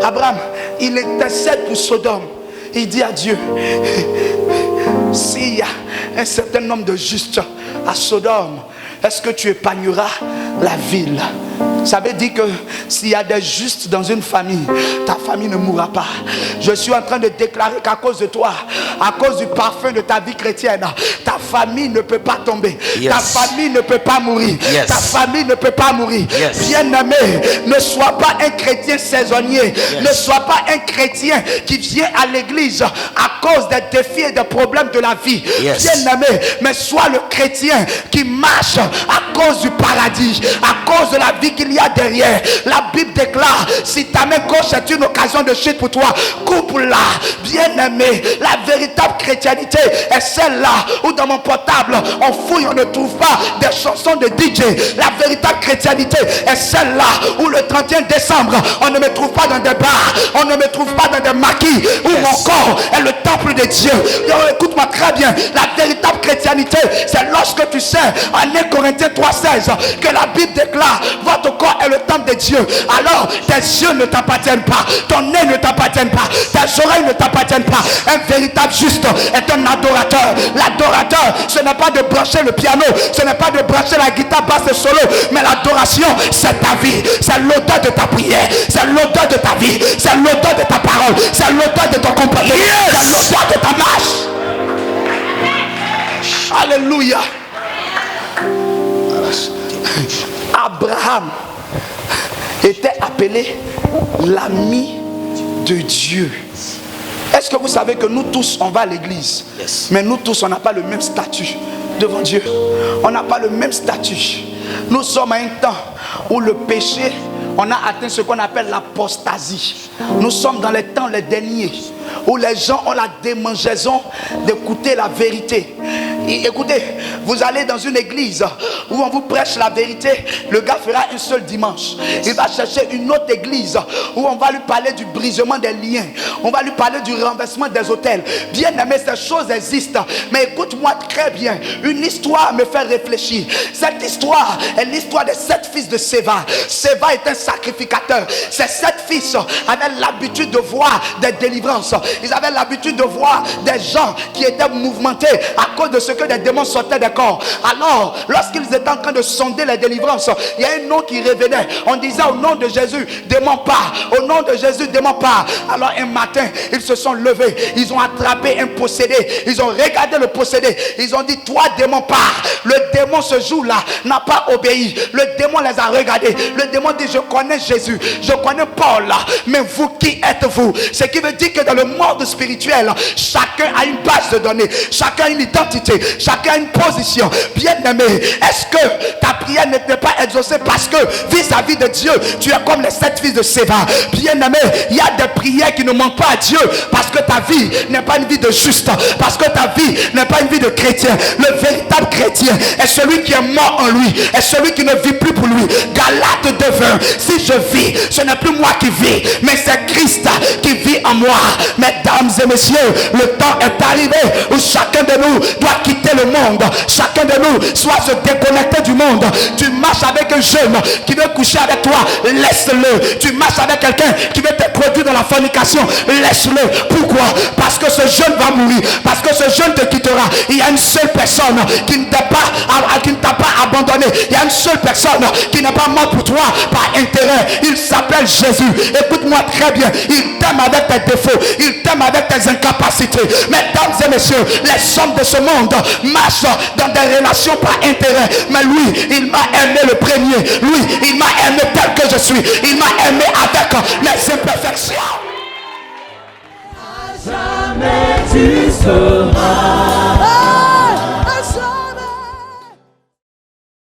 Abraham, il intercède pour Sodome. Il dit à Dieu, s'il y a un certain nombre de justes à Sodome, est-ce que tu épargneras la ville? Ça veut dire que s'il y a des justes dans une famille, ta famille ne mourra pas. Je suis en train de déclarer qu'à cause de toi, à cause du parfum de ta vie chrétienne, ta famille ne peut pas tomber. Yes. Ta famille ne peut pas mourir. Yes. Ta famille ne peut pas mourir. Yes. Bien-aimé, ne sois pas un chrétien saisonnier. Yes. Ne sois pas un chrétien qui vient à l'église à cause des défis et des problèmes de la vie. Yes. Bien-aimé, mais sois le chrétien qui marche à cause du paradis, à cause de la vie qu'il y a derrière. La Bible déclare, si ta main gauche est une occasion de chute pour toi, coupe-la. Bien-aimé, la véritable chrétienté est celle-là où dans mon portable on fouille, on ne trouve pas des chansons de DJ. La véritable chrétienté est celle-là où le 31 décembre on ne me trouve pas dans des bars, on ne me trouve pas dans des maquis, où mon corps est le temple de Dieu. Écoute-moi très bien, la véritable chrétienté c'est lorsque tu sais en 1 Corinthiens 3,16 que la Bible déclare, votre corps est le temple de Dieu. Alors tes yeux ne t'appartiennent pas, ton nez ne t'appartient pas, tes oreilles ne t'appartiennent pas. Un véritable juste est un adorateur. L'adorateur, ce n'est pas de brancher le piano, ce n'est pas de brancher la guitare basse et solo, mais l'adoration c'est ta vie, c'est l'odeur de ta prière, c'est l'odeur de ta vie, c'est l'odeur de ta parole, c'est l'odeur de ton comportement, c'est l'odeur de ta marche. Alléluia. Abraham était appelé l'ami de Dieu. Est-ce que vous savez que nous tous on va à l'église, Yes. mais nous tous on n'a pas le même statut devant Dieu. On n'a pas le même statut. Nous sommes à un temps où le péché, on a atteint ce qu'on appelle l'apostasie. Nous sommes dans les temps les derniers où les gens ont la démangeaison d'écouter la vérité. Et écoutez, vous allez dans une église où on vous prêche la vérité, le gars fera un seul dimanche. Il va chercher une autre église où on va lui parler du brisement des liens, on va lui parler du renversement des autels. Bien aimé, ces choses existent, mais écoute-moi très bien, une histoire me fait réfléchir. Cette histoire est l'histoire des 7 fils de Séva. Séva est un sacrificateur. Ces 7 fils avaient l'habitude de voir des délivrances. Ils avaient l'habitude de voir des gens qui étaient mouvementés à cause de ce que des démons sortaient des corps. Alors, lorsqu'ils étaient en train de sonder les délivrances, il y a un nom qui revenait. On disait au nom de Jésus, démon part. Au nom de Jésus, démon part. Alors un matin, ils se sont levés. Ils ont attrapé un possédé. Ils ont regardé le possédé. Ils ont dit, toi démon part. Le démon ce jour-là n'a pas obéi. Le démon les a regardés. Le démon dit, je connais Jésus. Je connais Paul. Mais vous, qui êtes-vous? Ce qui veut dire que dans le monde spirituel, chacun a une base de données. Chacun a une identité. Chacun a une position. Bien aimé, est-ce que ta prière n'était pas exaucée parce que vis-à-vis de Dieu, tu es comme les 7 fils de Séva? Bien aimé, il y a des prières qui ne manquent pas à Dieu parce que ta vie n'est pas une vie de juste, parce que ta vie n'est pas une vie de chrétien. Le véritable chrétien est celui qui est mort en lui, est celui qui ne vit plus pour lui. Galates 2:20. Si je vis, ce n'est plus moi qui vis, mais c'est Christ qui vit en moi. Mesdames et messieurs, le temps est arrivé où chacun de nous doit quitter le monde. Chacun de nous soit se déconnecter du monde. Tu marches avec un jeune qui veut coucher avec toi, laisse-le. Tu marches avec quelqu'un qui veut te produire dans la fornication, laisse-le. Pourquoi? Parce que ce jeune va mourir, parce que ce jeune te quittera. Il y a une seule personne qui ne t'a pas abandonné. Il y a une seule personne qui n'est pas mort pour toi par intérêt. Il s'appelle Jésus. Écoute-moi très bien, il t'aime avec tes défauts, il t'aime avec tes incapacités. Mesdames et messieurs, les hommes de ce monde marchent dans des relations par intérêt, mais lui, il m'a aimé le premier. Lui, il m'a aimé tel que je suis. Il m'a aimé avec mes imperfections. Jamais tu seras